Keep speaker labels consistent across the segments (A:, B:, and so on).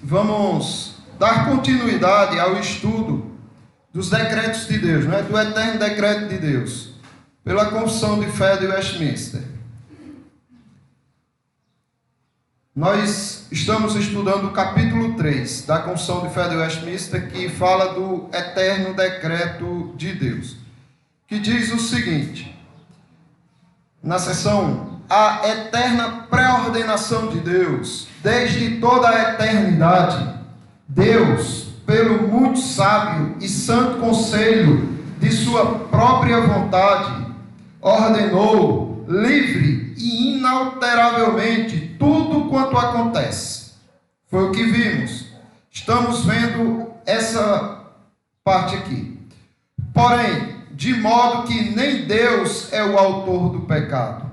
A: vamos dar continuidade ao estudo dos decretos de Deus, né? Do eterno decreto de Deus, pela Confissão de Fé de Westminster. Nós estamos estudando o capítulo 3 da Confissão de Fé de Westminster, que fala do eterno decreto de Deus, que diz o seguinte, na seção 1: a eterna pré-ordenação de Deus, desde toda a eternidade, Deus, pelo muito sábio e santo conselho de sua própria vontade, ordenou livre e inalteravelmente tudo quanto acontece. Foi o que vimos. Estamos vendo essa parte aqui. Porém, de modo que nem Deus é o autor do pecado,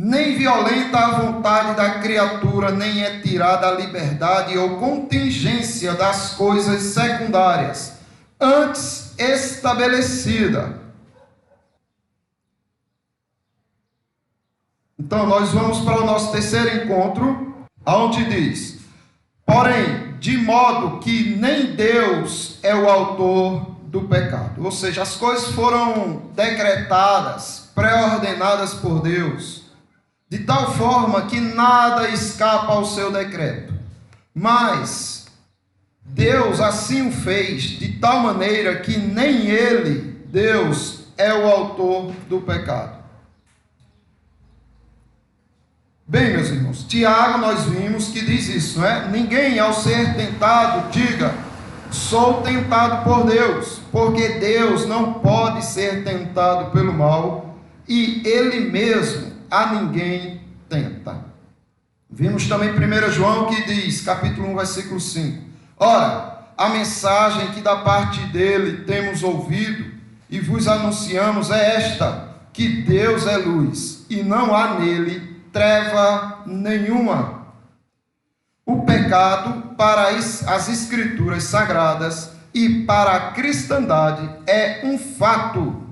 A: nem violenta a vontade da criatura, nem é tirada a liberdade ou contingência das coisas secundárias, antes estabelecida. Então, nós vamos para o nosso terceiro encontro, onde diz: porém, de modo que nem Deus é o autor do pecado. Ou seja, as coisas foram decretadas, pré-ordenadas por Deus, de tal forma que nada escapa ao seu decreto. Mas Deus assim o fez, de tal maneira que nem Ele, Deus, é o autor do pecado. Bem, meus irmãos, Tiago nós vimos que diz isso, não é? Ninguém ao ser tentado diga: sou tentado por Deus, porque Deus não pode ser tentado pelo mal e Ele mesmo a ninguém tenta. Vimos também 1 João que diz, capítulo 1, versículo 5: ora, a mensagem que da parte dele temos ouvido e vos anunciamos é esta, que Deus é luz e não há nele treva nenhuma. O pecado para as escrituras sagradas e para a cristandade é um fato,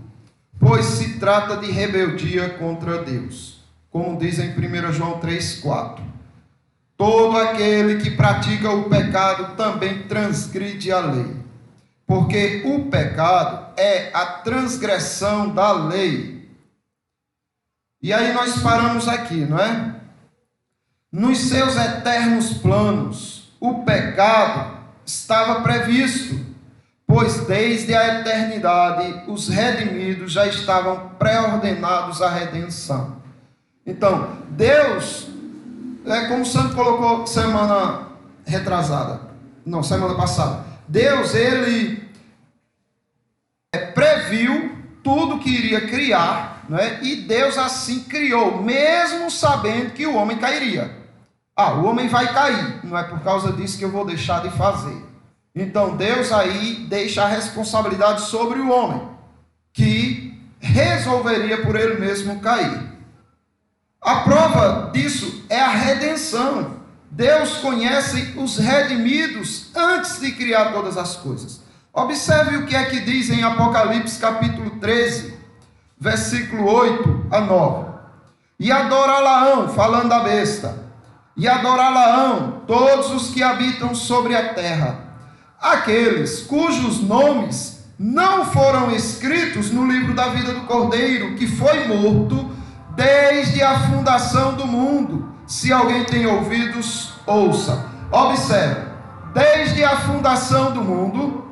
A: pois se trata de rebeldia contra Deus. Como diz em 1 João 3,4. Todo aquele que pratica o pecado também transgride a lei, porque o pecado é a transgressão da lei. E aí nós paramos aqui, não é? Nos seus eternos planos, o pecado estava previsto, pois desde a eternidade os redimidos já estavam pré-ordenados à redenção. Então, Deus, como o Santo colocou semana passada, Deus, Ele previu tudo que iria criar, não é? E Deus assim criou, mesmo sabendo que o homem cairia. O homem vai cair, não é por causa disso que eu vou deixar de fazer. Então Deus aí deixa a responsabilidade sobre o homem, que resolveria por ele mesmo cair. A prova disso é a redenção. Deus conhece os redimidos antes de criar todas as coisas. Observe o que é que diz em Apocalipse capítulo 13, versículo 8 a 9. E adorá-la-ão, falando da besta, e adorá-la-ão todos os que habitam sobre a terra, aqueles cujos nomes não foram escritos no livro da vida do Cordeiro, que foi morto desde a fundação do mundo. Se alguém tem ouvidos, ouça. Observe, desde a fundação do mundo,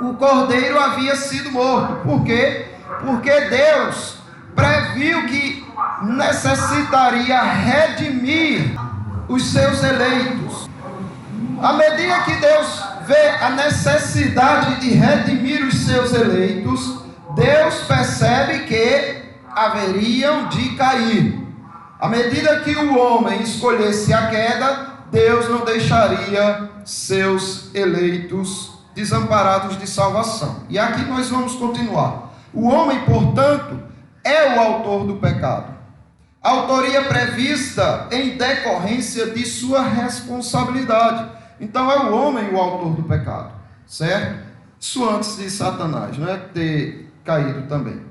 A: o Cordeiro havia sido morto. Por quê? Porque Deus previu que necessitaria redimir os seus eleitos. À medida que Deus vê a necessidade de redimir os seus eleitos, Deus percebe que haveriam de cair. À medida que o homem escolhesse a queda, Deus não deixaria seus eleitos desamparados de salvação. E aqui nós vamos continuar. O homem, portanto, é o autor do pecado. Autoria prevista em decorrência de sua responsabilidade. Então é o homem o autor do pecado, certo? Isso antes de Satanás, não é? Ter caído também.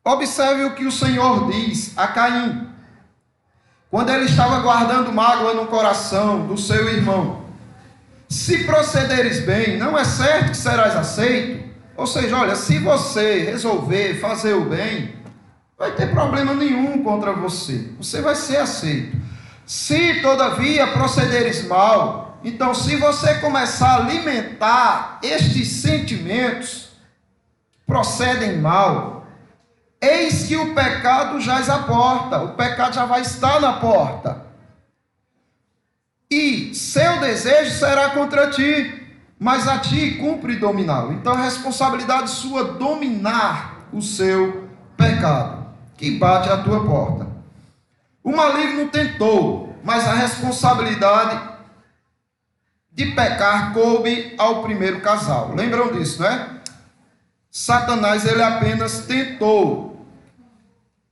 A: Observe o que o Senhor diz a Caim. quando ele estava guardando mágoa no coração do seu irmão: se procederes bem, não é certo que serás aceito? Ou seja, olha, se você resolver fazer o bem, não vai ter problema nenhum contra você. Você vai ser aceito. Se, todavia, procederes mal, então, se você começar a alimentar estes sentimentos que procedem mal, eis que o pecado jaz à porta. O pecado já vai estar na porta. E seu desejo será contra ti, mas a ti cumpre dominá-lo. Então, é responsabilidade sua dominar o seu pecado, que bate à tua porta. O maligno tentou, mas a responsabilidade de pecar coube ao primeiro casal. Lembram disso, não é? Satanás, ele apenas tentou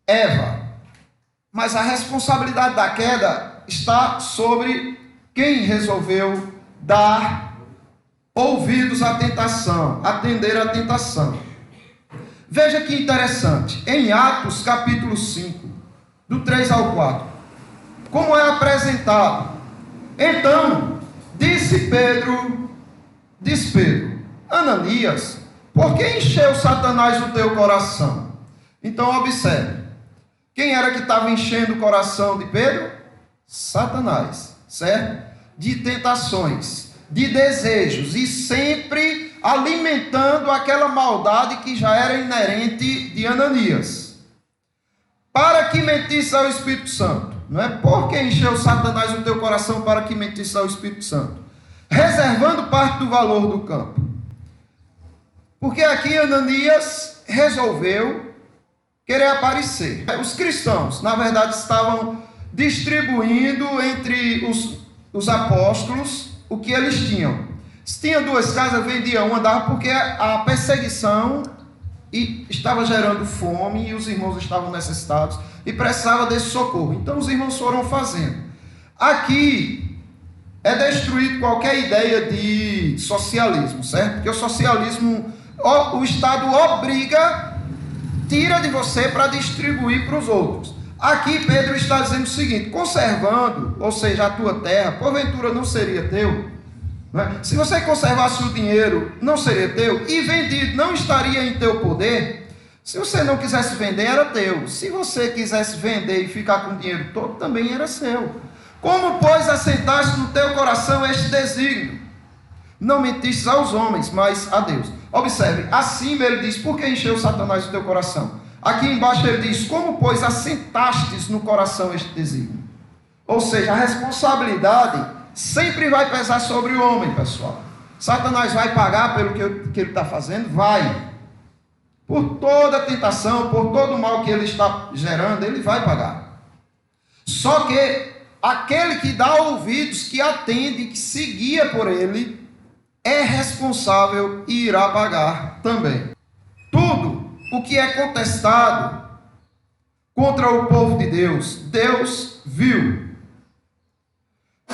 A: Eva, mas a responsabilidade da queda está sobre quem resolveu dar ouvidos à tentação, atender à tentação. Veja que interessante, em Atos capítulo 5, do 3 ao 4, como é apresentado. Então, disse Pedro, Ananias, por que encheu Satanás o teu coração? Então, observe, quem era que estava enchendo o coração de Pedro? Satanás, certo? De tentações, de desejos, e sempre alimentando aquela maldade que já era inerente de Ananias. Para que mentisse ao Espírito Santo, não é? Por que encheu Satanás o teu coração para que mentisse ao Espírito Santo? Reservando parte do valor do campo. Porque aqui Ananias resolveu querer aparecer. Os cristãos, na verdade, estavam distribuindo entre os apóstolos o que eles tinham. Se tinha 2 casas, vendia uma, dava, porque a perseguição estava gerando fome e os irmãos estavam necessitados e precisavam desse socorro. Então os irmãos foram fazendo. Aqui é destruído qualquer ideia de socialismo, certo? Porque o socialismo, o Estado obriga, tira de você para distribuir para os outros. Aqui Pedro está dizendo o seguinte: conservando, ou seja, a tua terra, porventura não seria teu? Não é? Se você conservasse o dinheiro, não seria teu? E vendido, não estaria em teu poder? Se você não quisesse vender, era teu. Se você quisesse vender e ficar com o dinheiro todo, também era seu. Como, pois, assentaste no teu coração este desígnio? Não mentistes aos homens, mas a Deus. Observe, acima ele diz: por que encheu Satanás o teu coração? Aqui embaixo ele diz: como, pois, assentastes no coração este desígnio? Ou seja, a responsabilidade sempre vai pesar sobre o homem, pessoal. Satanás vai pagar pelo que ele está fazendo? Vai. Por toda a tentação, por todo o mal que ele está gerando, ele vai pagar. Só que aquele que dá ouvidos, que atende, que se guia por ele, é responsável e irá pagar também. Tudo o que é contestado contra o povo de Deus, Deus viu.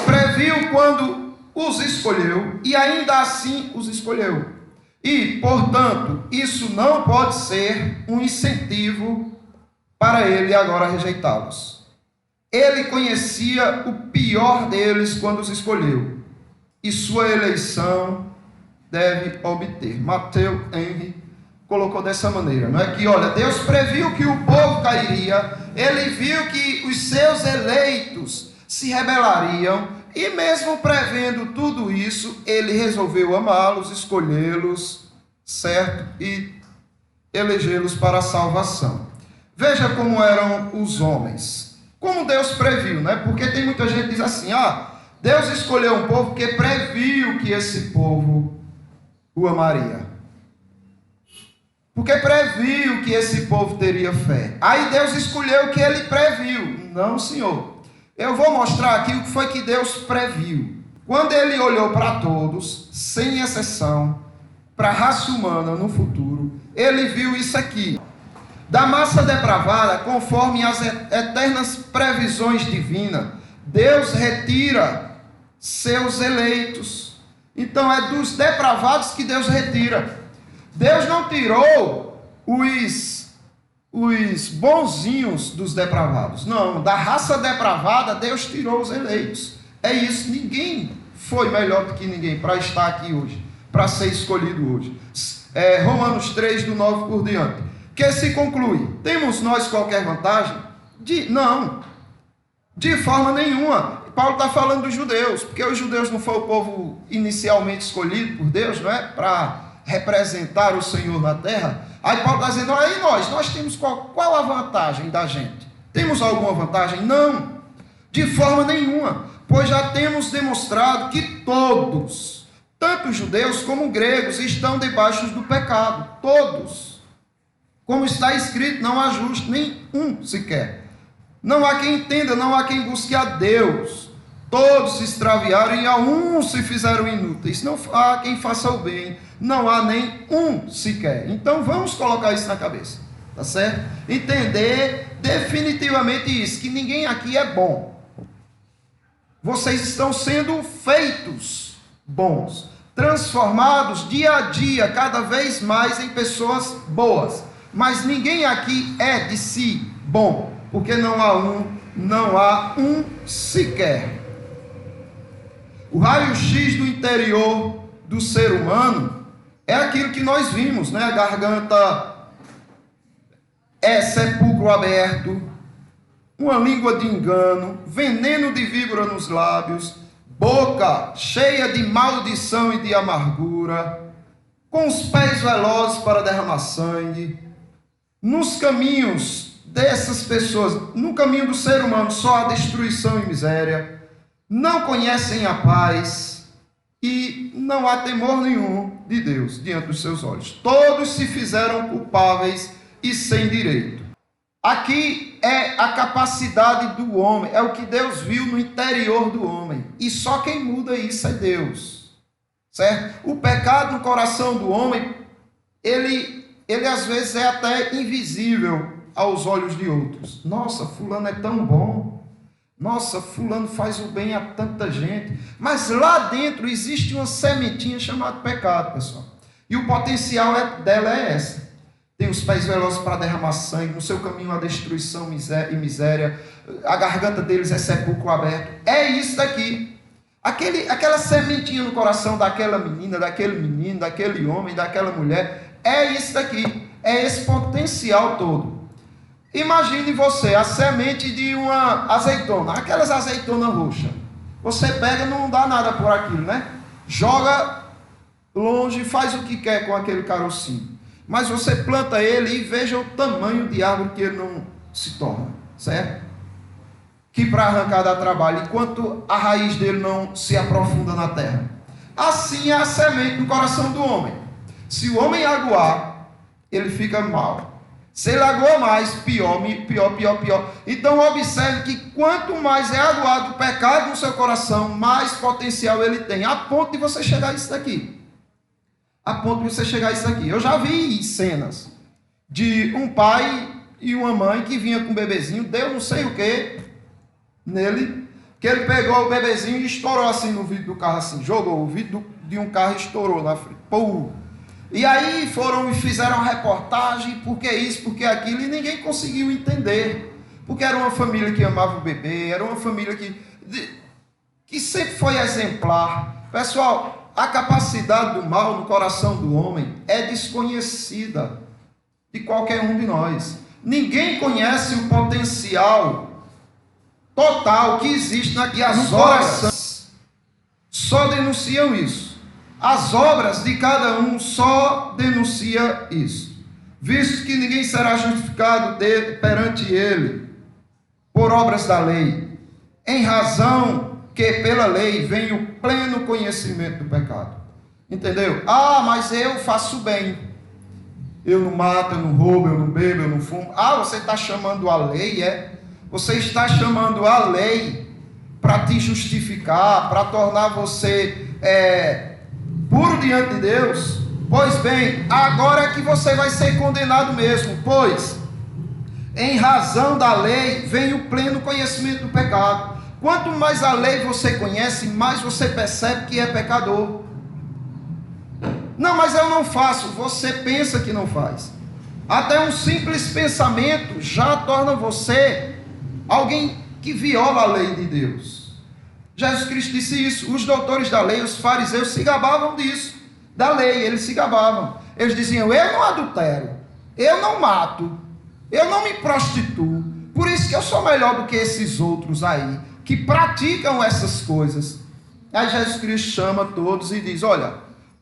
A: Previu quando os escolheu e ainda assim os escolheu. E, portanto, isso não pode ser um incentivo para ele agora rejeitá-los. Ele conhecia o pior deles quando os escolheu, e sua eleição deve obter. Mateus Henry colocou dessa maneira, não é? Que, olha, Deus previu que o povo cairia, ele viu que os seus eleitos se rebelariam, e mesmo prevendo tudo isso, ele resolveu amá-los, escolhê-los, certo? E elegê-los para a salvação. Veja como eram os homens. Como Deus previu, né? Porque tem muita gente que diz assim: Deus escolheu um povo porque previu que esse povo o amaria. Porque previu que esse povo teria fé. Aí Deus escolheu o que ele previu. Não, Senhor. Eu vou mostrar aqui o que foi que Deus previu. Quando ele olhou para todos, sem exceção, para a raça humana no futuro, ele viu isso aqui. Da massa depravada, conforme as eternas previsões divinas, Deus retira seus eleitos. Então é dos depravados que Deus retira. Deus não tirou os bonzinhos dos depravados. Não, da raça depravada Deus tirou os eleitos. É isso, ninguém foi melhor do que ninguém para estar aqui hoje, para ser escolhido hoje. Romanos 3, do 9 por diante. Que se conclui, temos nós qualquer vantagem? Não, de forma nenhuma. Paulo está falando dos judeus, porque os judeus não foi o povo inicialmente escolhido por Deus, não é? Para representar o Senhor na terra. Aí Paulo está dizendo, aí nós temos qual a vantagem da gente? Temos alguma vantagem? Não, de forma nenhuma, pois já temos demonstrado que todos, tanto judeus como gregos, estão debaixo do pecado, todos. Como está escrito, não há justo, nem um sequer. Não há quem entenda, não há quem busque a Deus. Todos se extraviaram e a um se fizeram inúteis. Não há quem faça o bem, não há nem um sequer. Então vamos colocar isso na cabeça, tá certo? Entender definitivamente isso, que ninguém aqui é bom. Vocês estão sendo feitos bons, transformados dia a dia, cada vez mais em pessoas boas. Mas ninguém aqui é de si bom, porque não há um sequer. O raio-x do interior do ser humano é aquilo que nós vimos, né? A garganta é sepulcro aberto, uma língua de engano, veneno de víbora nos lábios, boca cheia de maldição e de amargura, com os pés velozes para derramar sangue. Nos caminhos dessas pessoas, no caminho do ser humano, só há destruição e miséria. Não conhecem a paz e não há temor nenhum de Deus diante dos seus olhos. Todos se fizeram culpáveis e sem direito. Aqui é a capacidade do homem, é o que Deus viu no interior do homem. E só quem muda isso é Deus, certo? O pecado no coração do homem, ele às vezes é até invisível aos olhos de outros. Nossa, fulano é tão bom. Nossa, fulano faz o bem a tanta gente. Mas lá dentro existe uma sementinha chamada pecado, pessoal. E o potencial dela é essa. Tem os pés velozes para derramar sangue, no seu caminho a destruição e miséria. A garganta deles é sepulcro aberto. É isso daqui. Aquela sementinha no coração daquela menina, daquele menino, daquele homem, daquela mulher. É isso daqui. É esse potencial todo. Imagine você, a semente de uma azeitona, aquelas azeitonas roxas. Você pega, não dá nada por aquilo, né? Joga longe, faz o que quer com aquele carocinho. Mas você planta ele e veja o tamanho de árvore que ele não se torna, certo? Que para arrancar dá trabalho, enquanto a raiz dele não se aprofunda na terra. Assim é a semente no coração do homem. Se o homem aguar, ele fica mal. Se ele aguar mais, pior. Então observe que quanto mais é aguado o pecado no seu coração, mais potencial ele tem, a ponto de você chegar a isso daqui. Eu já vi cenas de um pai e uma mãe que vinha com um bebezinho, deu não sei o que nele, que ele pegou o bebezinho e estourou assim no vidro do carro, assim, jogou o vidro de um carro e estourou na frente. Pum! E aí foram e fizeram a reportagem, porque isso, porque aquilo, e ninguém conseguiu entender. Porque era uma família que amava o bebê, era uma família que sempre foi exemplar. Pessoal, a capacidade do mal no coração do homem é desconhecida de qualquer um de nós. Ninguém conhece o potencial total que existe no coração. Só denunciam isso. As obras de cada um só denuncia isso. Visto que ninguém será justificado perante ele por obras da lei, em razão que pela lei vem o pleno conhecimento do pecado. Entendeu? Ah, mas eu faço bem. Eu não mato, eu não roubo, eu não bebo, eu não fumo. Ah, você está chamando a lei, é? Você está chamando a lei para te justificar, para tornar você puro diante de Deus? Pois bem, agora é que você vai ser condenado mesmo, pois em razão da lei vem o pleno conhecimento do pecado. Quanto mais a lei você conhece, mais você percebe que é pecador. Não, mas eu não faço. Você pensa que não faz. Até um simples pensamento já torna você alguém que viola a lei de Deus. Jesus Cristo disse isso. Os doutores da lei, os fariseus, se gabavam disso, da lei, eles se gabavam. Eles diziam: eu não adultero, eu não mato, eu não me prostituo, por isso que eu sou melhor do que esses outros aí, que praticam essas coisas. Aí Jesus Cristo chama todos e diz: olha,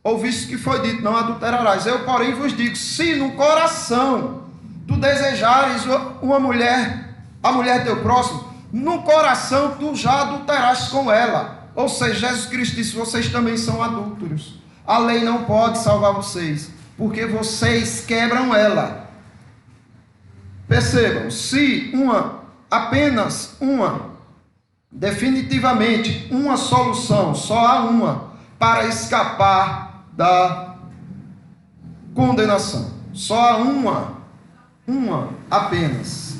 A: ouviste que foi dito, não adulterarás. Eu, porém, vos digo, se no coração tu desejares uma mulher, a mulher teu próximo, no coração tu já adulteraste com ela. Ou seja, Jesus Cristo disse: vocês também são adúlteros. A lei não pode salvar vocês, porque vocês quebram ela. Percebam, se apenas uma, definitivamente uma solução, só há uma, para escapar da condenação. Só há uma apenas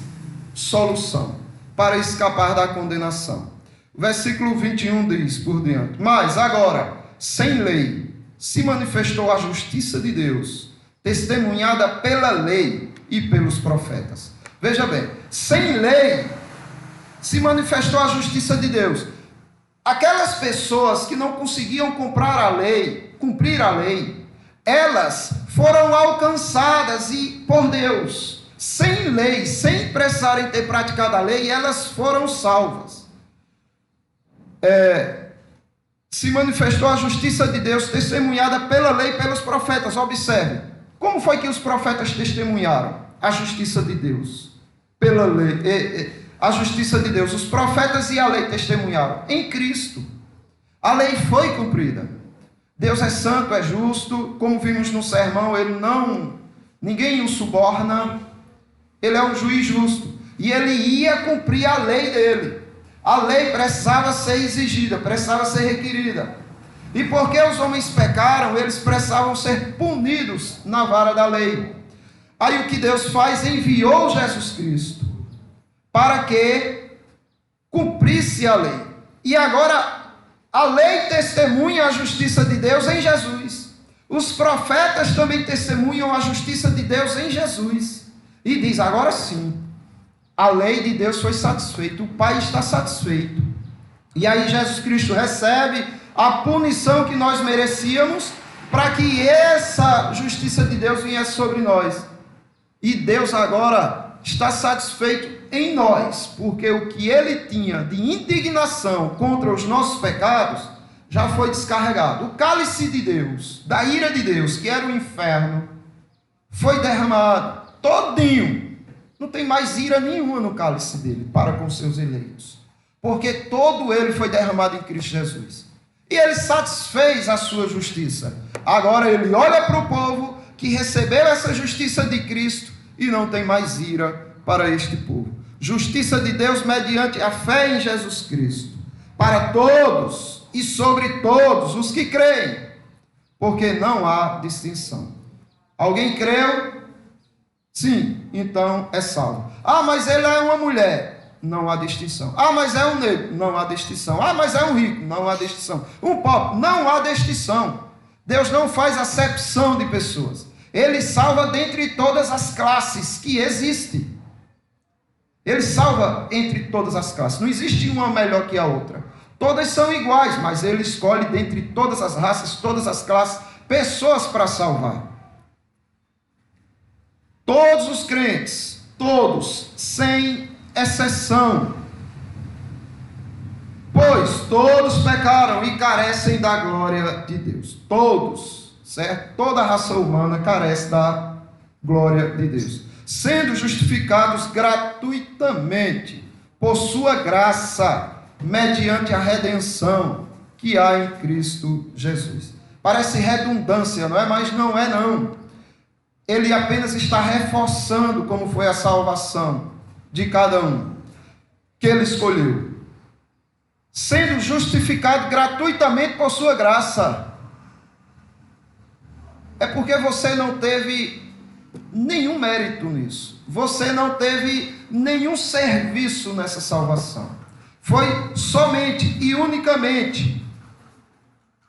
A: solução para escapar da condenação. O versículo 21 diz por diante: mas agora, sem lei, se manifestou a justiça de Deus, testemunhada pela lei e pelos profetas. Veja bem, sem lei se manifestou a justiça de Deus. Aquelas pessoas que não conseguiam cumprir a lei, elas foram alcançadas por Deus. Sem lei, sem precisarem ter praticado a lei, elas foram salvas. Se manifestou a justiça de Deus, testemunhada pela lei e pelos profetas. Observe, como foi que os profetas testemunharam a justiça de Deus? Pela lei, a justiça de Deus. Os profetas e a lei testemunharam em Cristo. A lei foi cumprida. Deus é santo, é justo, como vimos no sermão, ninguém o suborna, ele é um juiz justo, e ele ia cumprir a lei dele. A lei precisava ser exigida, precisava ser requerida. E porque os homens pecaram, eles precisavam ser punidos na vara da lei. Aí o que Deus faz? Enviou Jesus Cristo para que cumprisse a lei. E agora a lei testemunha a justiça de Deus em Jesus. Os profetas também testemunham a justiça de Deus em Jesus. E diz: agora sim, a lei de Deus foi satisfeita, o Pai está satisfeito. E aí Jesus Cristo recebe a punição que nós merecíamos, para que essa justiça de Deus viesse sobre nós. E Deus agora está satisfeito em nós, porque o que ele tinha de indignação contra os nossos pecados já foi descarregado. O cálice de Deus, da ira de Deus, que era o inferno, foi derramado todinho. Não tem mais ira nenhuma no cálice dele para com seus eleitos, porque todo ele foi derramado em Cristo Jesus. E ele satisfez a sua justiça. Agora ele olha para o povo que recebeu essa justiça de Cristo e não tem mais ira para este povo. Justiça de Deus mediante a fé em Jesus Cristo, para todos e sobre todos os que creem, porque não há distinção. Alguém creu? Sim, então é salvo. Ah, mas ele é uma mulher. Não há distinção. Ah, mas é um negro. Não há distinção. Ah, mas é um rico. Não há distinção. Um pobre. Não há distinção. Deus não faz acepção de pessoas. Ele salva dentre todas as classes que existem. Ele salva entre todas as classes. Não existe uma melhor que a outra. Todas são iguais, mas ele escolhe dentre todas as raças, todas as classes, pessoas para salvar. Todos os crentes, todos, sem exceção. Pois todos pecaram e carecem da glória de Deus. Todos, certo? Toda a raça humana carece da glória de Deus. Sendo justificados gratuitamente por sua graça, mediante a redenção que há em Cristo Jesus. Parece redundância, não é? Mas não é não. Ele apenas está reforçando como foi a salvação de cada um que ele escolheu. Sendo justificado gratuitamente por sua graça. É porque você não teve nenhum mérito nisso. Você não teve nenhum serviço nessa salvação. Foi somente e unicamente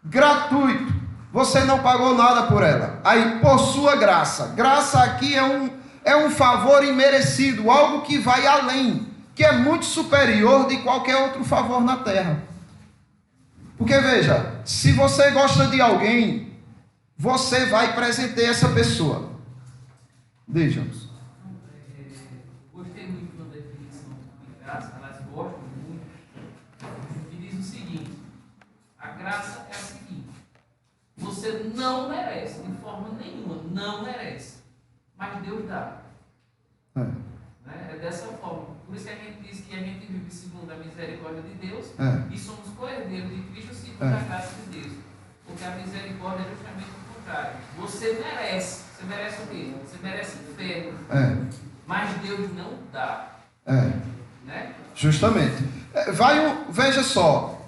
A: gratuito. Você não pagou nada por ela. Aí, por sua graça. Graça aqui é um favor imerecido, algo que vai além, que é muito superior de qualquer outro favor na terra. Porque veja, se você gosta de alguém, você vai presentear essa pessoa. Deixa-nos.
B: Gostei muito da definição de graça, elas gostam muito, que diz o seguinte: a graça é a seguinte, você não merece, de forma nenhuma, não merece, mas Deus dá. É dessa forma. Por isso que a gente diz que a gente vive segundo a misericórdia de Deus e somos co-herdeiros de Cristo segundo a graça de Deus. Porque a misericórdia é justamente o contrário. Você merece o quê? Você merece inferno. Mas Deus não dá. Né?
A: Justamente. Veja só.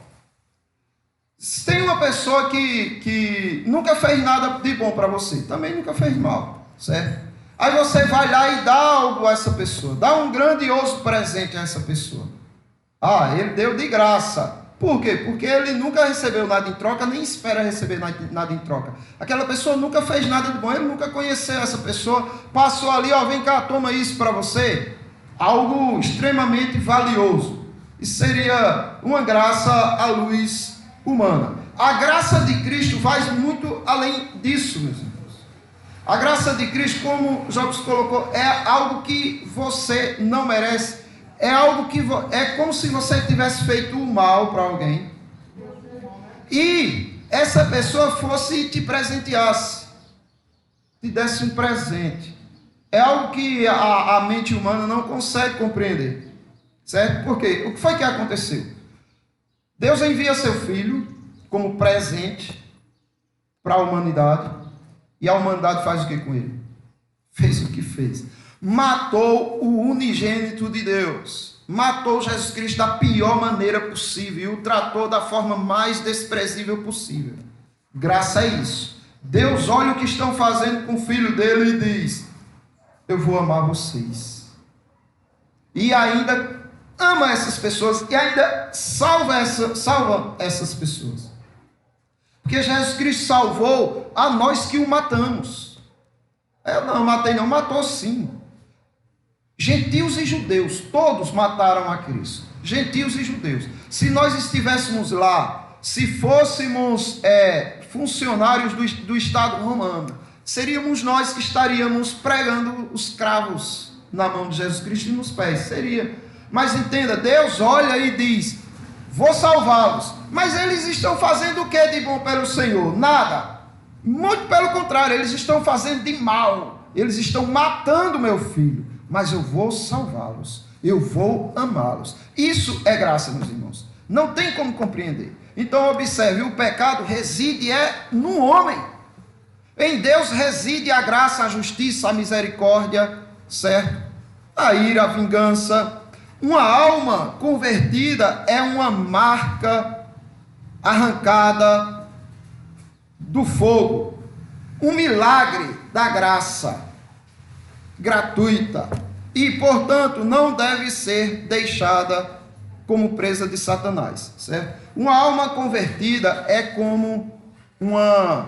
A: Tem uma pessoa que nunca fez nada de bom para você, também nunca fez mal, certo? Aí você vai lá e dá algo a essa pessoa, dá um grandioso presente a essa pessoa. Ele deu de graça. Por quê? Porque ele nunca recebeu nada em troca, nem espera receber nada em troca. Aquela pessoa nunca fez nada de bom, ele nunca conheceu essa pessoa, passou ali, vem cá, toma isso para você. Algo extremamente valioso. Isso seria uma graça à luz humana. A graça de Cristo vai muito além disso, meus irmãos. A graça de Cristo, como Jobs colocou, é algo que você não merece. É algo que é como se você tivesse feito o mal para alguém e essa pessoa fosse e te presenteasse, te desse um presente. É algo que a mente humana não consegue compreender, certo? Por quê? O que foi que aconteceu? Deus envia seu Filho como presente para a humanidade. E a humanidade faz o que com ele? Fez o que fez. Matou o unigênito de Deus. Matou Jesus Cristo da pior maneira possível. E o tratou da forma mais desprezível possível. Graça a isso. Deus olha o que estão fazendo com o Filho dele e diz: eu vou amar vocês. E ainda ama essas pessoas. E ainda salva essas pessoas. Porque Jesus Cristo salvou a nós que o matamos. Eu não matei não, matou sim. Gentios e judeus, todos mataram a Cristo. Gentios e judeus. Se nós estivéssemos lá, se fôssemos funcionários do Estado romano, seríamos nós que estaríamos pregando os cravos na mão de Jesus Cristo e nos pés. Seria. Mas entenda, Deus olha e diz: vou salvá-los. Mas eles estão fazendo o que de bom pelo Senhor? Nada. Muito pelo contrário, eles estão fazendo de mal. Eles estão matando meu filho. Mas eu vou salvá-los. Eu vou amá-los. Isso é graça, meus irmãos. Não tem como compreender. Então observe, o pecado reside no homem. Em Deus reside a graça, a justiça, a misericórdia, certo? A ira, a vingança. Uma alma convertida é uma marca arrancada do fogo, um milagre da graça gratuita e, portanto, não deve ser deixada como presa de Satanás, certo? Uma alma convertida é como uma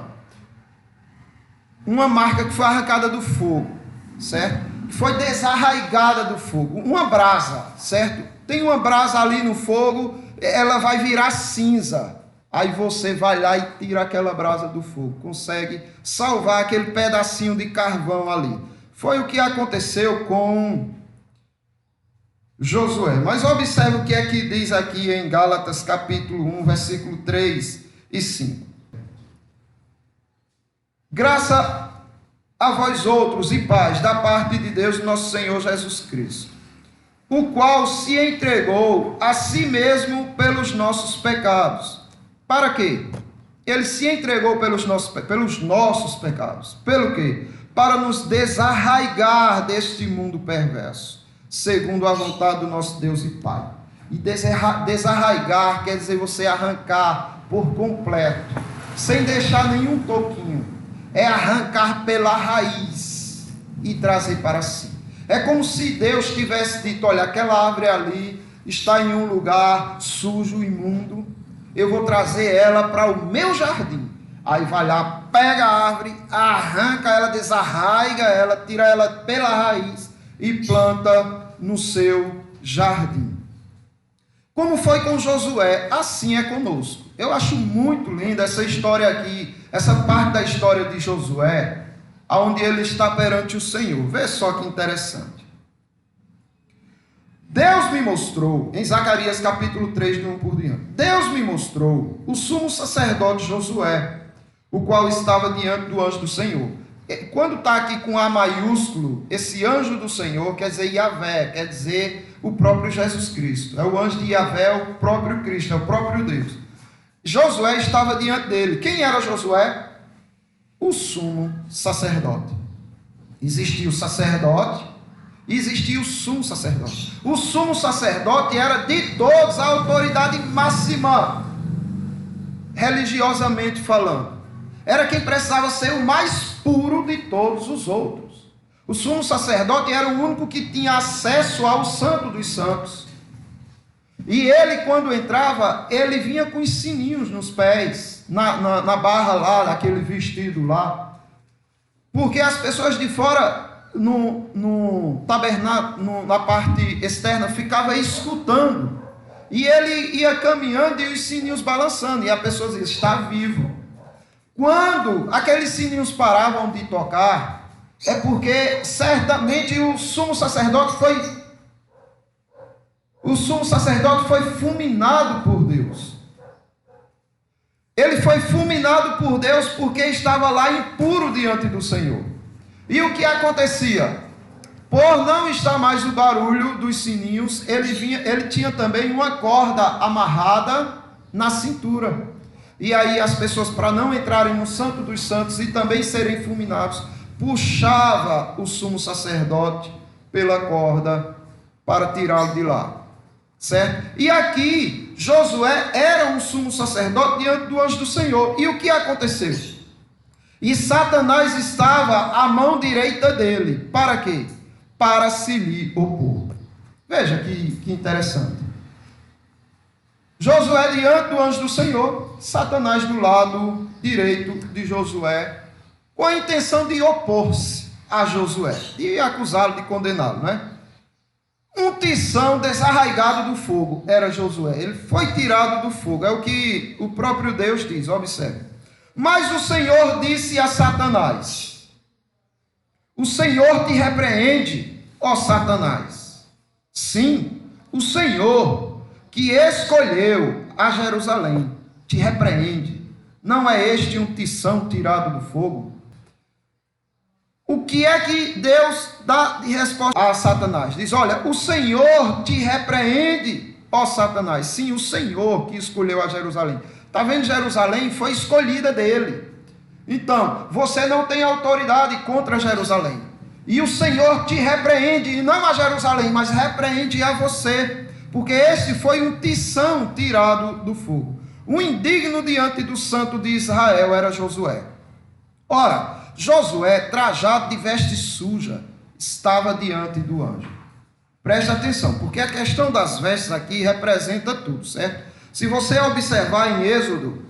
A: marca que foi arrancada do fogo, certo? Que foi desarraigada do fogo, uma brasa, certo? Tem uma brasa ali no fogo, ela vai virar cinza. Aí você vai lá e tira aquela brasa do fogo, consegue salvar aquele pedacinho de carvão ali. Foi o que aconteceu com Josué. Mas observe o que é que diz aqui em Gálatas capítulo 1, versículo 3 e 5. Graça a vós outros e paz da parte de Deus, nosso Senhor Jesus Cristo, o qual se entregou a si mesmo pelos nossos pecados. Para quê? Ele se entregou pelos nossos pecados. Pelo quê? Para nos desarraigar deste mundo perverso, segundo a vontade do nosso Deus e Pai. E desarraigar quer dizer você arrancar por completo, sem deixar nenhum toquinho. É arrancar pela raiz e trazer para si. É como se Deus tivesse dito: olha, aquela árvore ali está em um lugar sujo, imundo. Eu vou trazer ela para o meu jardim. Aí vai lá, pega a árvore, arranca ela, desarraiga ela, tira ela pela raiz e planta no seu jardim. Como foi com Josué, assim é conosco. Eu acho muito linda essa história aqui, essa parte da história de Josué, onde ele está perante o Senhor. Vê só que interessante. Deus me mostrou, em Zacarias capítulo 3, de 1 por diante, Deus me mostrou o sumo sacerdote Josué, o qual estava diante do anjo do Senhor. Quando está aqui com A maiúsculo, esse anjo do Senhor quer dizer Yahvé, quer dizer o próprio Jesus Cristo. É o anjo de Yahvé, é o próprio Cristo, é o próprio Deus. Josué estava diante dele. Quem era Josué? O sumo sacerdote. Existia o sacerdote, existia o sumo sacerdote. O sumo sacerdote era de todos a autoridade máxima, religiosamente falando. Era quem precisava ser o mais puro de todos os outros. O sumo sacerdote era o único que tinha acesso ao Santo dos Santos. E ele, quando entrava, ele vinha com os sininhos nos pés, na barra lá, naquele vestido lá. Porque as pessoas de fora, no tabernáculo, na parte externa, ficavam escutando. E ele ia caminhando e os sininhos balançando. E a pessoa dizia, está vivo. Quando aqueles sininhos paravam de tocar, é porque certamente o sumo sacerdote foi fulminado por Deus. Ele foi fulminado por Deus porque estava lá impuro diante do Senhor. E o que acontecia? Por não estar mais o barulho dos sininhos, ele tinha também uma corda amarrada na cintura. E aí as pessoas, para não entrarem no Santo dos Santos e também serem fulminados, puxava o sumo sacerdote pela corda para tirá-lo de lá. Certo? E aqui, Josué era um sumo sacerdote diante do anjo do Senhor. E o que aconteceu? E Satanás estava à mão direita dele. Para quê? Para se lhe opor. Veja que interessante. Josué diante do anjo do Senhor, Satanás do lado direito de Josué, com a intenção de opor-se a Josué, de acusá-lo, de condená-lo, né? Um tição desarraigado do fogo era Josué. Ele foi tirado do fogo. É o que o próprio Deus diz, observe. Mas o Senhor disse a Satanás: o Senhor te repreende, ó Satanás. Sim, o Senhor que escolheu a Jerusalém te repreende. Não é este um tição tirado do fogo? O que é que Deus dá de resposta a Satanás? Diz, olha, o Senhor te repreende, ó Satanás. Sim, o Senhor que escolheu a Jerusalém. Está vendo? Jerusalém foi escolhida dele. Então, você não tem autoridade contra Jerusalém. E o Senhor te repreende, e não a Jerusalém, mas repreende a você. Porque este foi um tição tirado do fogo. O indigno diante do santo de Israel era Josué. Ora, Josué, trajado de veste suja, estava diante do anjo. Preste atenção, porque a questão das vestes aqui representa tudo, certo? Se você observar em Êxodo,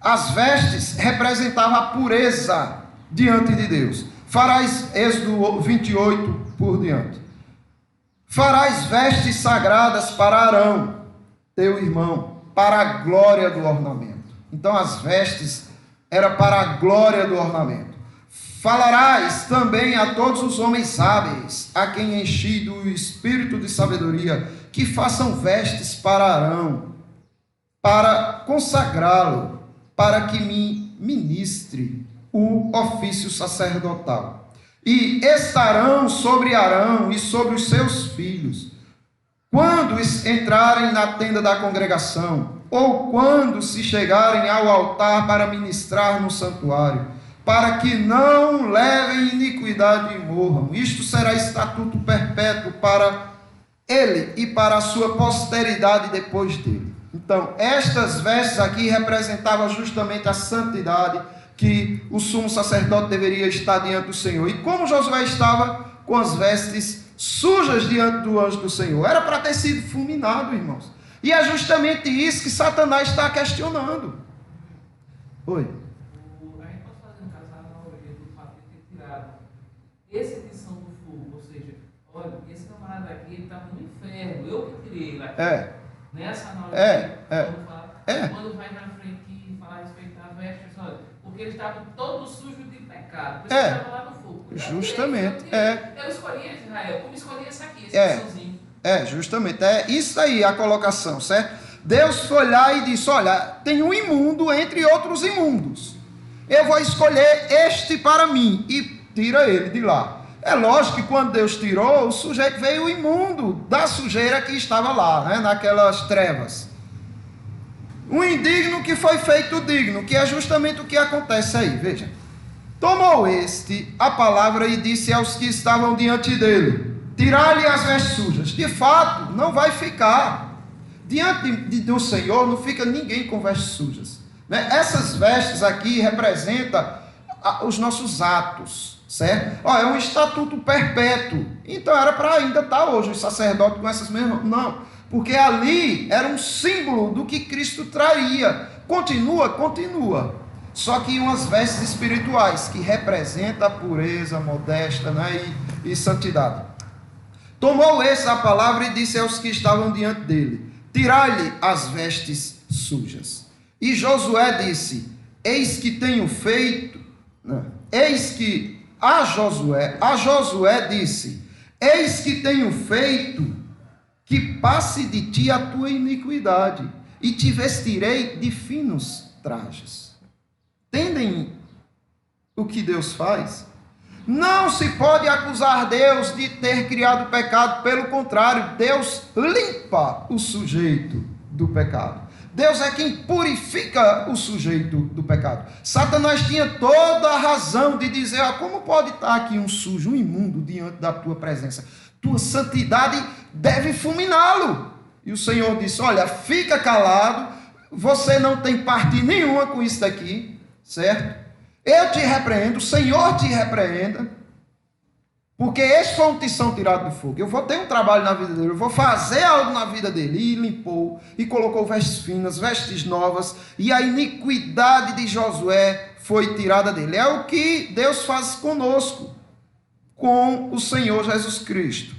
A: as vestes representavam a pureza diante de Deus. Farás, Êxodo 28 por diante. Farás vestes sagradas para Arão, teu irmão, para a glória do ornamento. Então as vestes eram para a glória do ornamento. Falarás também a todos os homens hábeis, a quem enchi do espírito de sabedoria, que façam vestes para Arão, para consagrá-lo, para que me ministre o ofício sacerdotal. E estarão sobre Arão e sobre os seus filhos, quando entrarem na tenda da congregação, ou quando se chegarem ao altar para ministrar no santuário, para que não levem iniquidade e morram. Isto será estatuto perpétuo para ele e para a sua posteridade depois dele. Então, estas vestes aqui representavam justamente a santidade que o sumo sacerdote deveria estar diante do Senhor. E como Josué estava com as vestes sujas diante do anjo do Senhor, era para ter sido fulminado, irmãos. E é justamente isso que Satanás está questionando. Oi.
B: Ou seja, olha, esse camarada aqui, ele estava no inferno, eu que tirei ele aqui. Nessa analogia, quando vai na frente e fala a respeito das vestes, olha, porque ele estava todo sujo de pecado, por isso ele estava lá no fogo.
A: Justamente.
B: Eu escolhi Israel, como escolhi esse aqui, esse sozinho.
A: Justamente, é isso aí a colocação, certo? Deus foi lá e disse, olha, tem um imundo entre outros imundos, eu vou escolher este para mim, e tira ele de lá. É lógico que quando Deus tirou, o sujeito veio imundo da sujeira que estava lá, né, naquelas trevas. Um indigno que foi feito digno, que é justamente o que acontece aí, veja. Tomou a palavra e disse aos que estavam diante dele, tirar-lhe as vestes sujas. De fato, não vai ficar. Diante do Senhor não fica ninguém com vestes sujas, né? Essas vestes aqui representam os nossos atos, certo? É um estatuto perpétuo. Então era para ainda estar hoje os sacerdotes com essas mesmas... Não, porque ali era um símbolo do que Cristo traria. Continua. Só que umas vestes espirituais, que representam a pureza, modéstia, né? e santidade. Tomou a palavra e disse aos que estavam diante dele, tirai-lhe as vestes sujas. E Josué disse, eis que tenho feito... Não, eis que... A Josué disse, eis que tenho feito que passe de ti a tua iniquidade, e te vestirei de finos trajes. Entendem o que Deus faz? Não se pode acusar Deus de ter criado o pecado, pelo contrário, Deus limpa o sujeito do pecado. Deus é quem purifica o sujeito do pecado. Satanás tinha toda a razão de dizer, como pode estar aqui um sujo, um imundo diante da tua presença? Tua santidade deve fulminá-lo. E o Senhor disse, olha, fica calado, você não tem parte nenhuma com isso daqui, certo? Eu te repreendo, o Senhor te repreenda, porque este foi um tição tirado do fogo. Eu vou ter um trabalho na vida dele, eu vou fazer algo na vida dele. E limpou, e colocou vestes finas, vestes novas, e a iniquidade de Josué foi tirada dele. É o que Deus faz conosco, com o Senhor Jesus Cristo,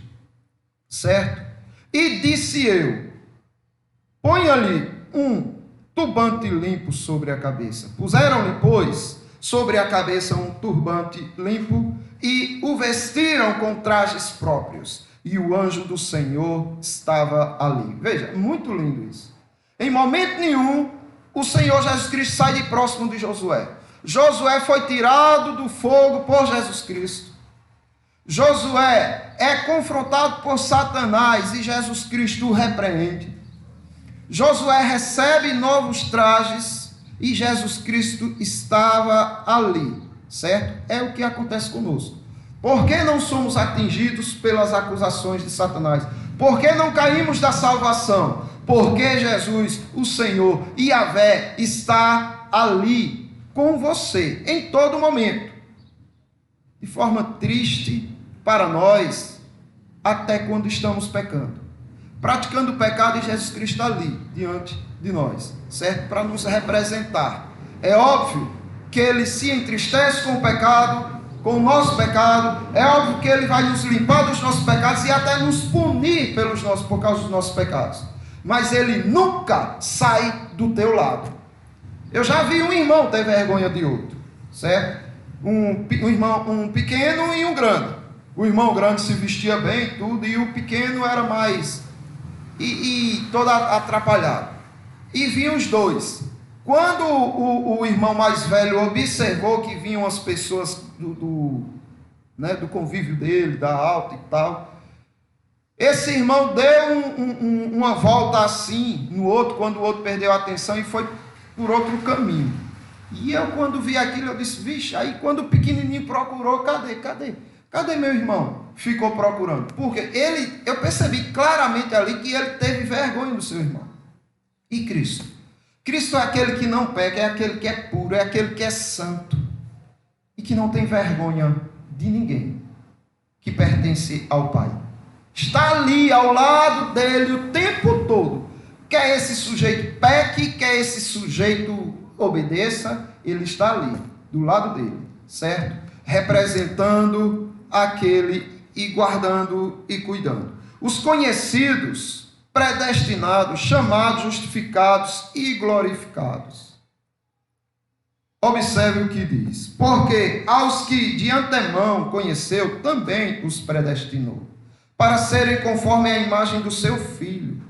A: certo? E disse eu, põe-lhe um turbante limpo sobre a cabeça. Puseram-lhe, pois, sobre a cabeça um turbante limpo, e o vestiram com trajes próprios, e o anjo do Senhor estava ali. Veja, muito lindo isso. Em momento nenhum, o Senhor Jesus Cristo sai de próximo de Josué. Josué foi tirado do fogo por Jesus Cristo. Josué é confrontado por Satanás, e Jesus Cristo o repreende. Josué recebe novos trajes, e Jesus Cristo estava ali, certo? É o que acontece conosco. Por que não somos atingidos pelas acusações de Satanás? Por que não caímos da salvação? Porque Jesus, o Senhor, Yahvé, está ali com você, em todo momento. De forma triste para nós, até quando estamos pecando. Praticando o pecado, e Jesus Cristo ali, diante de nós, certo? Para nos representar. É óbvio que ele se entristece com o pecado, com o nosso pecado. É óbvio que ele vai nos limpar dos nossos pecados e até nos punir por causa dos nossos pecados. Mas ele nunca sai do teu lado. Eu já vi um irmão ter vergonha de outro, certo? Um pequeno e um grande. O irmão grande se vestia bem, tudo, e o pequeno era mais... E todo atrapalhado. E vinham os dois. Quando o irmão mais velho observou que vinham as pessoas do convívio dele, da alta e tal, esse irmão deu uma volta assim no outro, quando o outro perdeu a atenção, e foi por outro caminho. E eu, quando vi aquilo, eu disse, vixe, aí quando o pequenininho procurou, cadê meu irmão? Ficou procurando. Porque eu percebi claramente ali que ele teve vergonha do seu irmão. E Cristo? Cristo é aquele que não peca, é aquele que é puro, é aquele que é santo. E que não tem vergonha de ninguém que pertence ao Pai. Está ali ao lado dele o tempo todo. Quer esse sujeito peque, quer esse sujeito obedeça, ele está ali, do lado dele, certo? Representando aquele e guardando e cuidando. Os conhecidos, predestinados, chamados, justificados e glorificados. Observe o que diz. Porque aos que de antemão conheceu, também os predestinou, para serem conforme a imagem do seu Filho,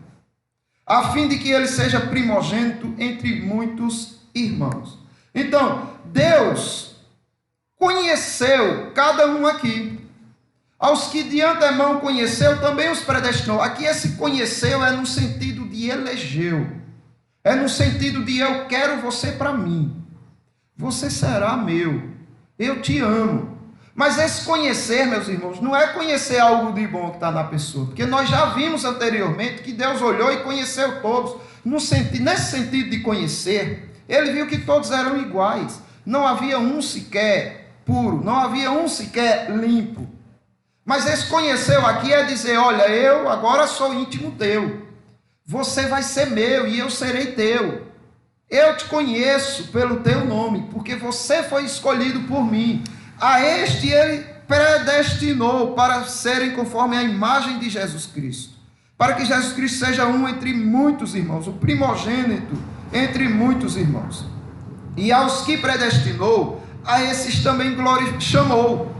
A: a fim de que ele seja primogênito entre muitos irmãos. Então, Deus conheceu cada um aqui. Aos que de antemão conheceu, também os predestinou. Aqui esse conheceu é no sentido de elegeu. É no sentido de eu quero você para mim. Você será meu. Eu te amo. Mas esse conhecer, meus irmãos, não é conhecer algo de bom que está na pessoa. Porque nós já vimos anteriormente que Deus olhou e conheceu todos. Nesse sentido de conhecer, Ele viu que todos eram iguais. Não havia um sequer puro. Não havia um sequer limpo. Mas esse conheceu aqui é dizer, olha, eu agora sou íntimo teu. Você vai ser meu e eu serei teu. Eu te conheço pelo teu nome, porque você foi escolhido por mim. A este ele predestinou para serem conforme a imagem de Jesus Cristo. Para que Jesus Cristo seja um entre muitos irmãos, o primogênito entre muitos irmãos. E aos que predestinou, a esses também chamou.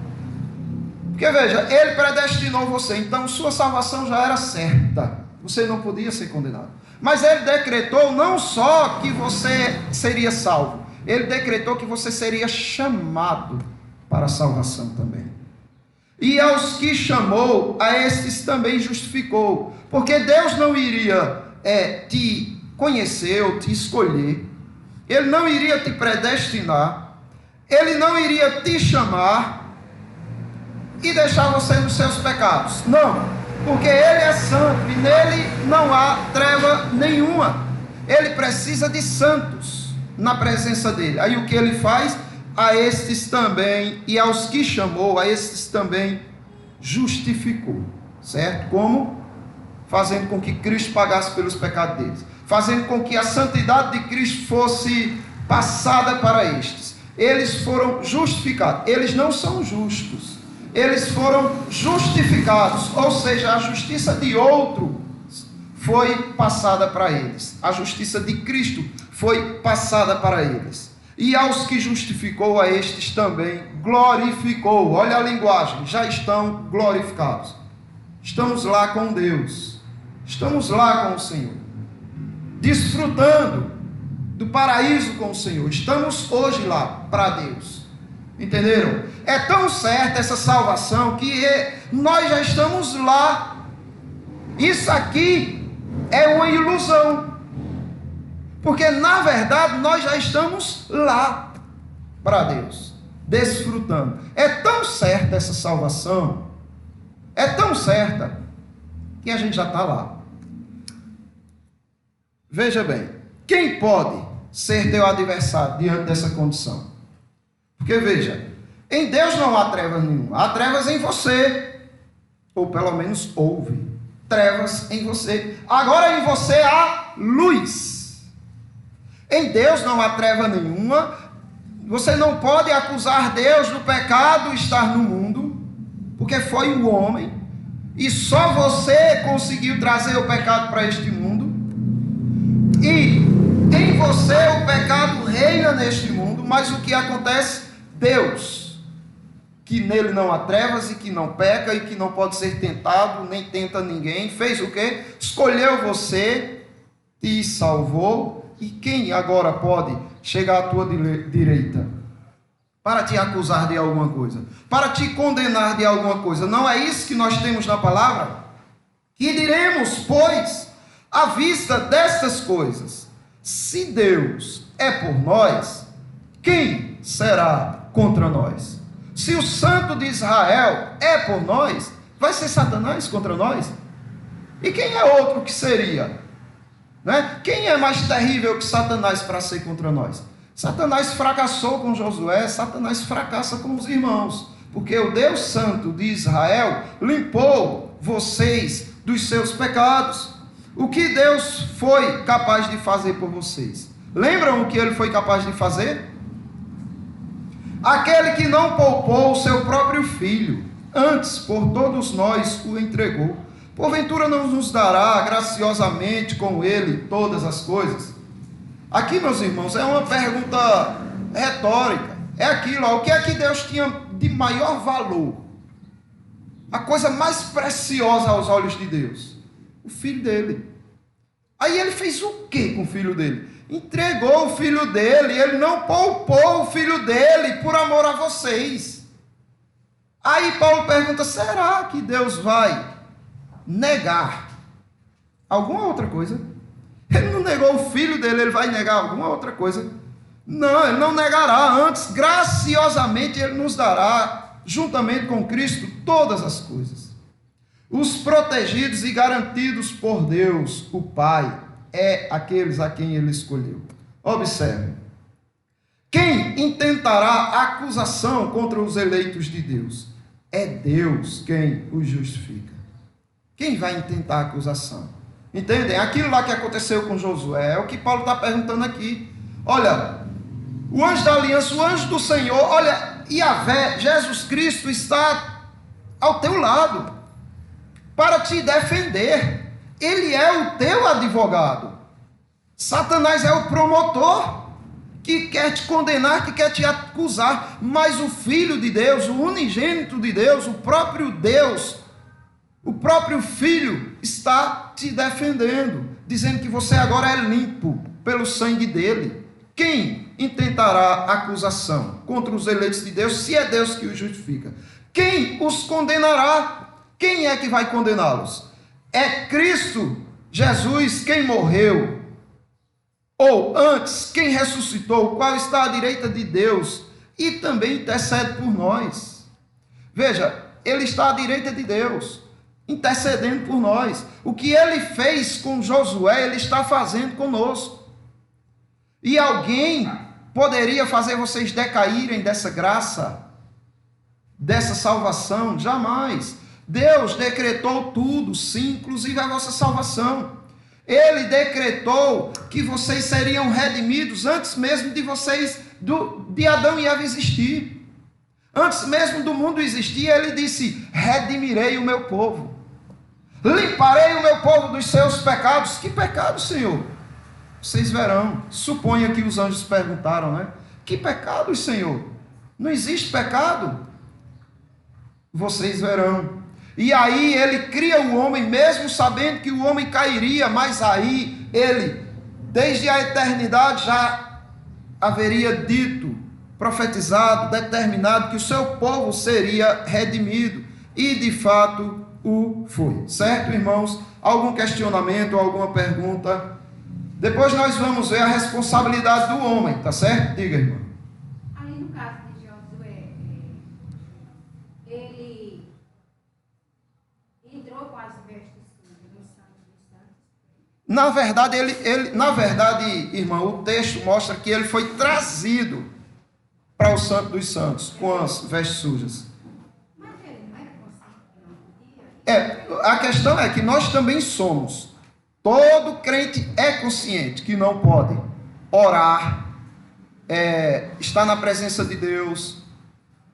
A: Porque veja, ele predestinou você, então sua salvação já era certa. Você não podia ser condenado. Mas ele decretou não só que você seria salvo, ele decretou que você seria chamado para a salvação também. E aos que chamou, a estes também justificou. Porque Deus não iria te conhecer ou te escolher, Ele não iria te predestinar, Ele não iria te chamar e deixar você nos seus pecados. Não, porque Ele é santo e nele não há treva nenhuma. Ele precisa de santos na presença dele. Aí o que Ele faz? A estes também, e aos que chamou, a estes também justificou. Certo? Como? Fazendo com que Cristo pagasse pelos pecados deles. Fazendo com que a santidade de Cristo fosse passada para estes. Eles foram justificados. Eles não são justos. Eles foram justificados. Ou seja, a justiça de outro foi passada para eles. A justiça de Cristo foi passada para eles. E aos que justificou, a estes também glorificou. Olha a linguagem, já estão glorificados. Estamos lá com Deus. Estamos lá com o Senhor. Desfrutando do paraíso com o Senhor. Estamos hoje lá para Deus. Entenderam? É tão certa essa salvação que nós já estamos lá. Isso aqui é uma ilusão. Porque na verdade nós já estamos lá para Deus, desfrutando. É tão certa essa salvação, é tão certa, que a gente já está lá. Veja bem, quem pode ser teu adversário diante dessa condição? Porque veja, em Deus não há trevas nenhuma, há trevas em você, ou pelo menos houve trevas em você. Agora em você há luz. Em Deus não há treva nenhuma. Você não pode acusar Deus do pecado estar no mundo, porque foi o homem, e só você conseguiu trazer o pecado para este mundo, e em você o pecado reina neste mundo. Mas o que acontece? Deus, que nele não há trevas e que não peca e que não pode ser tentado, nem tenta ninguém, fez o quê? Escolheu você, te salvou. E quem agora pode chegar à tua direita para te acusar de alguma coisa, para te condenar de alguma coisa? Não é isso que nós temos na palavra? Que diremos, pois, à vista destas coisas? Se Deus é por nós, quem será contra nós? Se o Santo de Israel é por nós, vai ser Satanás contra nós? E quem é outro que seria? Né? Quem é mais terrível que Satanás para ser contra nós? Satanás fracassou com Josué, Satanás fracassa com os irmãos, porque o Deus Santo de Israel limpou vocês dos seus pecados. O que Deus foi capaz de fazer por vocês? Lembram o que Ele foi capaz de fazer? Aquele que não poupou o seu próprio filho, antes por todos nós o entregou. Porventura não nos dará graciosamente com ele todas as coisas? Aqui, meus irmãos, é uma pergunta retórica. É aquilo, ó, o que é que Deus tinha de maior valor? A coisa mais preciosa aos olhos de Deus? O filho dele. Aí ele fez o que com o filho dele? Entregou o filho dele, ele não poupou o filho dele por amor a vocês. Aí Paulo pergunta, será que Deus vai negar alguma outra coisa? Ele não negou o filho dele, ele vai negar alguma outra coisa? Não, ele não negará, antes graciosamente ele nos dará, juntamente com Cristo, todas as coisas. Os protegidos e garantidos por Deus, o Pai, é aqueles a quem ele escolheu. Observe. Quem intentará acusação contra os eleitos de Deus? É Deus quem os justifica. Quem vai intentar acusação? Entendem? Aquilo lá que aconteceu com Josué é o que Paulo está perguntando aqui. Olha, o anjo da aliança, o anjo do Senhor, olha, Yahvé, Jesus Cristo está ao teu lado para te defender. Ele é o teu advogado. Satanás é o promotor que quer te condenar, que quer te acusar, mas o Filho de Deus, o unigênito de Deus, o próprio Deus, o próprio Filho está te defendendo, dizendo que você agora é limpo pelo sangue dele. Quem intentará acusação contra os eleitos de Deus, se é Deus que os justifica? Quem os condenará? Quem é que vai condená-los? É Cristo Jesus quem morreu, ou antes, quem ressuscitou, qual está à direita de Deus e também intercede por nós. Veja, ele está à direita de Deus, intercedendo por nós. O que ele fez com Josué, ele está fazendo conosco. E alguém poderia fazer vocês decaírem dessa graça, dessa salvação? Jamais. Deus decretou tudo, sim, inclusive a vossa salvação. Ele decretou que vocês seriam redimidos antes mesmo de vocês, de Adão e Eva existir. Antes mesmo do mundo existir, ele disse, redimirei o meu povo. Limparei o meu povo dos seus pecados. Que pecados, Senhor? Vocês verão. Suponha que os anjos perguntaram, né? Que pecados, Senhor? Não existe pecado? Vocês verão. E aí ele cria o homem, mesmo sabendo que o homem cairia, mas aí ele, desde a eternidade, já haveria dito, profetizado, determinado que o seu povo seria redimido. E de fato o foi. Certo, irmãos? Algum questionamento, alguma pergunta? Depois nós vamos ver a responsabilidade do homem, tá certo? Diga, irmão.
C: Aí no caso de Josué, ele entrou com as vestes sujas no Santo dos Santos.
A: Na verdade, irmão, o texto mostra que ele foi trazido para o Santo dos Santos com as vestes sujas.
C: Mas ele não era consciente, não podia.
A: A questão é que nós também somos. Todo crente é consciente que não pode orar, estar na presença de Deus,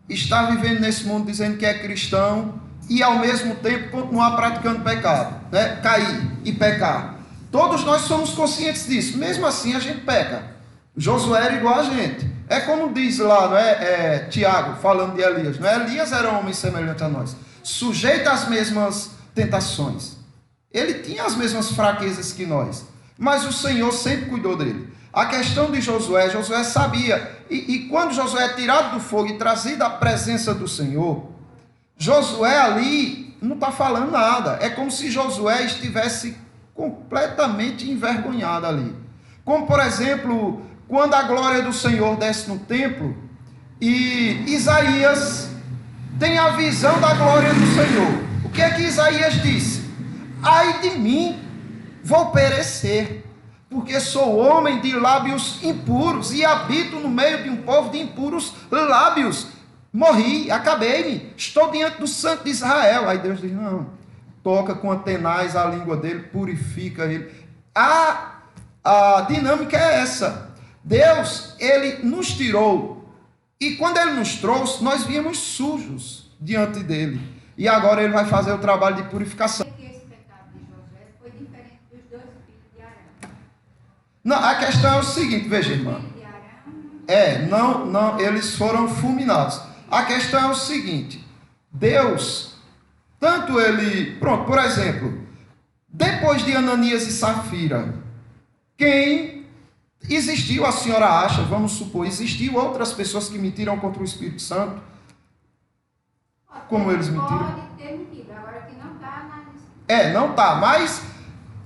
A: estar vivendo nesse mundo dizendo que é cristão e ao mesmo tempo continuar praticando pecado, né? Cair e pecar. Todos nós somos conscientes disso. Mesmo assim a gente peca. Josué era igual a gente. É como diz lá, não é? Tiago, falando de Elias, não é? Elias era um homem semelhante a nós, sujeito às mesmas tentações. Ele tinha as mesmas fraquezas que nós, mas o Senhor sempre cuidou dele. A questão de Josué sabia, e quando Josué é tirado do fogo e trazido à presença do Senhor, Josué ali não está falando nada. É como se Josué estivesse completamente envergonhado ali. Como, por exemplo, quando a glória do Senhor desce no templo e Isaías tem a visão da glória do Senhor. O que é que Isaías disse? Ai de mim, vou perecer, porque sou homem de lábios impuros e habito no meio de um povo de impuros lábios. Morri, acabei-me, estou diante do Santo de Israel. Aí Deus diz, não, toca com a tenaz a língua dele, purifica ele. A dinâmica é essa. Deus, ele nos tirou, e quando ele nos trouxe, nós viemos sujos, diante dele. E agora ele vai fazer o trabalho de purificação.
C: Que esse pecado de Josué foi diferente dos dois filhos de Arão.
A: Não, a questão é o seguinte, veja,
C: Os
A: irmã.
C: filhos de Arão,
A: Não, eles foram fulminados. A questão é o seguinte, Deus, tanto ele, pronto, por exemplo, depois de Ananias e Safira, quem existiu, a senhora acha, vamos supor, existiu outras pessoas que mentiram contra o Espírito Santo? Como eles mentiram?
C: pode ter mentido, agora que não está na lista.
A: Não tá, mas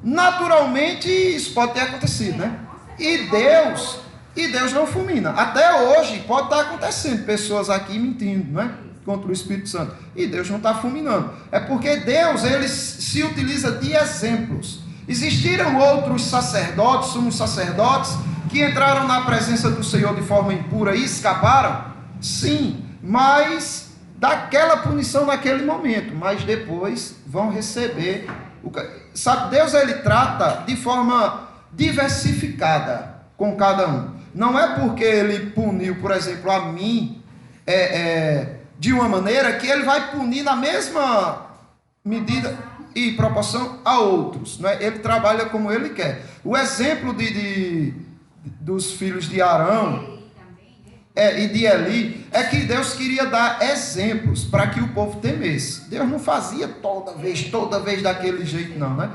A: naturalmente isso pode ter acontecido, né? E Deus não fulmina. Até hoje pode estar acontecendo pessoas aqui mentindo, né? Contra o Espírito Santo. E Deus não está fulminando. É porque Deus, ele se utiliza de exemplos. Existiram outros sacerdotes, sumos sacerdotes, que entraram na presença do Senhor de forma impura e escaparam? Sim, mas daquela punição naquele momento, mas depois vão receber. Sabe, Deus ele trata de forma diversificada com cada um. Não é porque ele puniu, por exemplo, a mim de uma maneira que ele vai punir na mesma medida e proporção a outros, né? Ele trabalha como ele quer. O exemplo dos filhos de Arão
C: Ele também, né?
A: e de Eli é que Deus queria dar exemplos para que o povo temesse. Deus não fazia toda vez daquele jeito, não, né?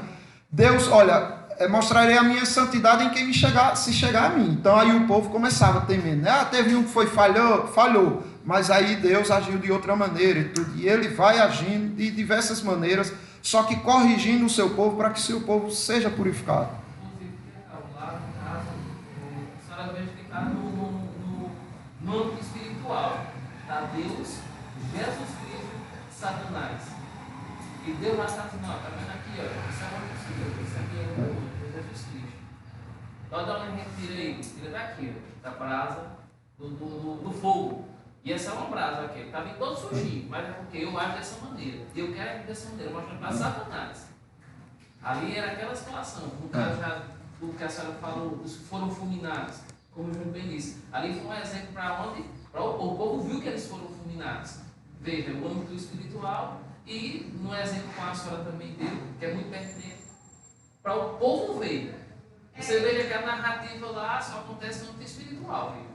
A: Deus, olha, mostrarei a minha santidade em quem se chegar a mim. Então aí o povo começava a temer, né? Teve um que falhou, mas aí Deus agiu de outra maneira e tudo. E ele vai agindo de diversas maneiras, só que corrigindo o seu povo para que o seu povo seja purificado.
B: Inclusive, lá no caso, a senhora vai explicar no âmbito espiritual. Tá Deus, Jesus Cristo, Satanás. E Deus já está dizendo, tá vendo aqui, ó, isso é uma pessoa, isso aqui é o Jesus Cristo. Nós dá uma tira daqui, ó, da brasa, do fogo. E essa é uma brasa aqui, está vindo todo sujinho, mas é porque eu acho dessa maneira. E eu quero agir dessa maneira, mostrando para Satanás. Ali era aquela situação, no caso já do que a senhora falou, dos que foram fulminados, como o João bem disse. Ali foi um exemplo para onde? O povo viu que eles foram fulminados. Veja, o âmbito espiritual e no exemplo com a senhora também deu, que é muito pertinente, para o povo ver. Você veja que a narrativa lá só acontece no âmbito espiritual, viu?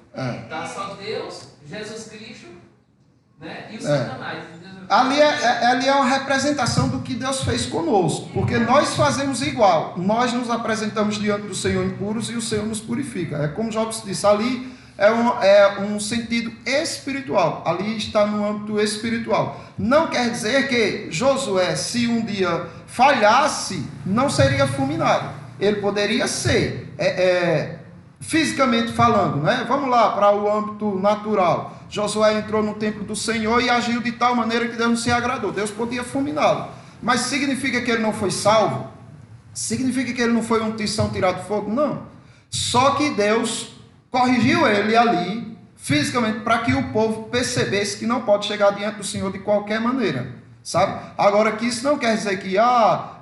B: Tá só Deus, Jesus Cristo, né? E o Satanás.
A: Ali é uma representação do que Deus fez conosco, porque nós fazemos igual. Nós nos apresentamos diante do Senhor impuros e o Senhor nos purifica. É como Jobs disse, ali é um sentido espiritual. Ali está no âmbito espiritual. Não quer dizer que Josué, se um dia falhasse, não seria fulminado. Ele poderia ser, fisicamente falando, né? Vamos lá para o âmbito natural. Josué entrou no templo do Senhor e agiu de tal maneira que Deus não se agradou. Deus podia fulminá-lo. Mas significa que ele não foi salvo? Significa que ele não foi um tição tirado do fogo? Não. Só que Deus corrigiu ele ali, fisicamente, para que o povo percebesse que não pode chegar diante do Senhor de qualquer maneira. Sabe? Agora que isso não quer dizer que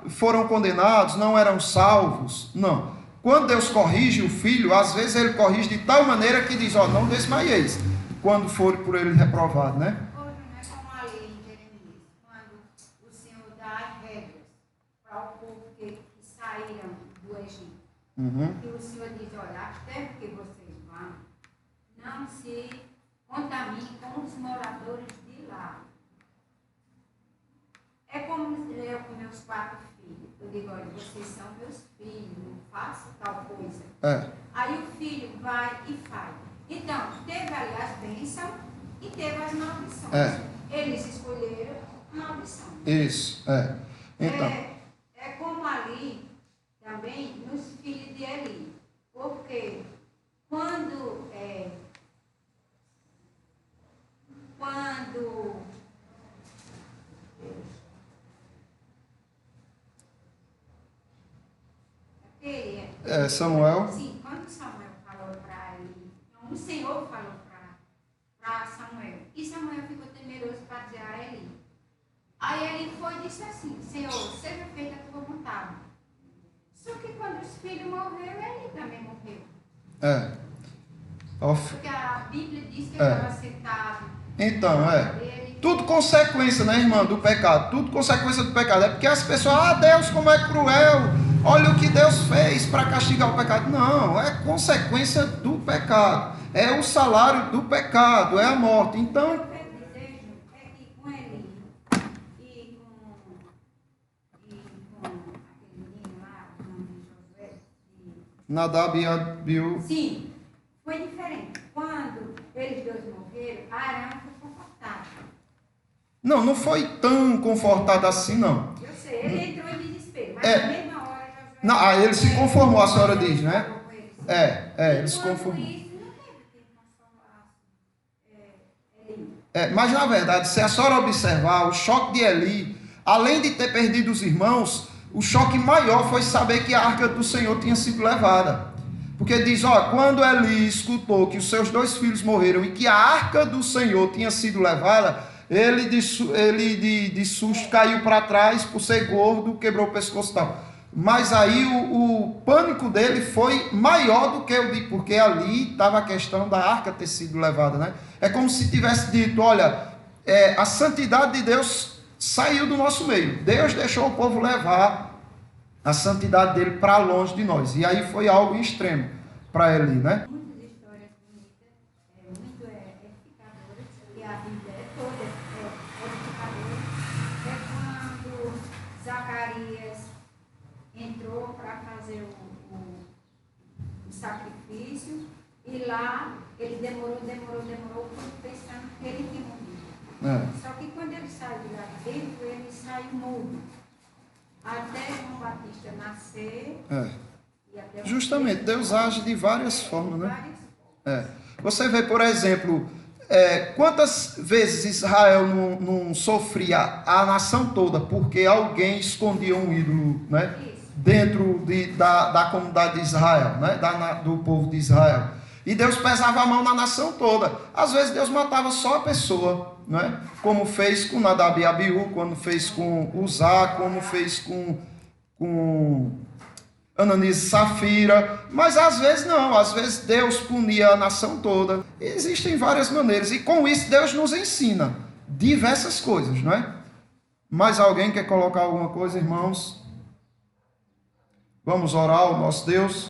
A: foram condenados, não eram salvos. Não. Quando Deus corrige o filho, às vezes ele corrige de tal maneira que diz, não desmaieis, quando for por ele reprovado, né?
C: Hoje não é como ali em Jeremias, quando o Senhor dá as regras para o povo que saíram do Egito. E o Senhor diz, olha, a terra que vocês vão, não se contamine com os moradores de lá. É como eu com meus 4 filhos. Eu digo, olha, vocês são meus filhos, não façam tal coisa. Aí o filho vai e faz. Então, teve ali as bênçãos e teve as maldições. Eles escolheram maldição.
A: Isso, Então.
C: É como ali também nos filhos de Eli. Porque quando
A: Samuel.
C: Sim, quando Samuel falou para ele, então o Senhor falou para Samuel, e Samuel ficou temeroso para dizer a Eli. Aí ele foi e disse assim, Senhor, seja feita a tua vontade. Só que quando os filhos morreram, ele também morreu. Porque a Bíblia diz que ele estava sentado
A: Então,
C: dele,
A: tudo consequência, né, irmã, do pecado. Tudo consequência do pecado. É porque as pessoas, Deus, como é cruel. Olha o que Deus fez para castigar o pecado. Não, é consequência do pecado. É o salário do pecado, é a morte. Então,
C: O que eu quero dizer, Ju, é que com Eli e com aquele menino lá, o nome de Josué,
A: Nadab e Abiú.
C: sim, foi diferente. Quando eles dois morreram, Arão foi confortado.
A: Não foi tão confortado assim, não.
C: Eu sei, ele entrou em desespero, mas
A: É.
C: na mesma hora Josué...
A: Não, ele se conformou, a senhora diz, né?
C: falou com ele, sim.
A: Ele se
C: Enquanto
A: conformou.
C: isso, não teve quem consolasse Eli.
A: Mas na verdade, se a senhora observar, o choque de Eli, além de ter perdido os irmãos, o choque maior foi saber que a arca do Senhor tinha sido levada. Porque diz, quando Eli escutou que os seus 2 filhos morreram e que a arca do Senhor tinha sido levada, ele de susto caiu para trás por ser gordo, quebrou o pescoço e tal. Mas aí o pânico dele foi maior do que o de, porque ali estava a questão da arca ter sido levada, né? É como se tivesse dito, olha, a santidade de Deus saiu do nosso meio. Deus deixou o povo levar a santidade dele para longe de nós. E aí foi algo extremo para Eli, né?
C: Muitas histórias bonitas, muito edificadoras, e a Bíblia é toda edificadora. É quando Zacarias entrou para fazer o sacrifício, e lá ele demorou, pensando que ele tinha morrido. Só que quando ele saiu de lá de dentro, ele saiu mudo. Até João Batista nascer. E até
A: Justamente, Deus age de várias formas, né? Você vê, por exemplo, quantas vezes Israel não sofria, a nação toda, porque alguém escondia um ídolo, né? Dentro da comunidade de Israel, né? Do povo de Israel. E Deus pesava a mão na nação toda. Às vezes Deus matava só a pessoa, não é? Como fez com Nadab e Abiú, quando fez com Uzá, como fez com Ananias e Safira. Mas às vezes não, às vezes Deus punia a nação toda. Existem várias maneiras, e com isso Deus nos ensina diversas coisas, não é? Mais alguém quer colocar alguma coisa, irmãos? Vamos orar ao nosso Deus.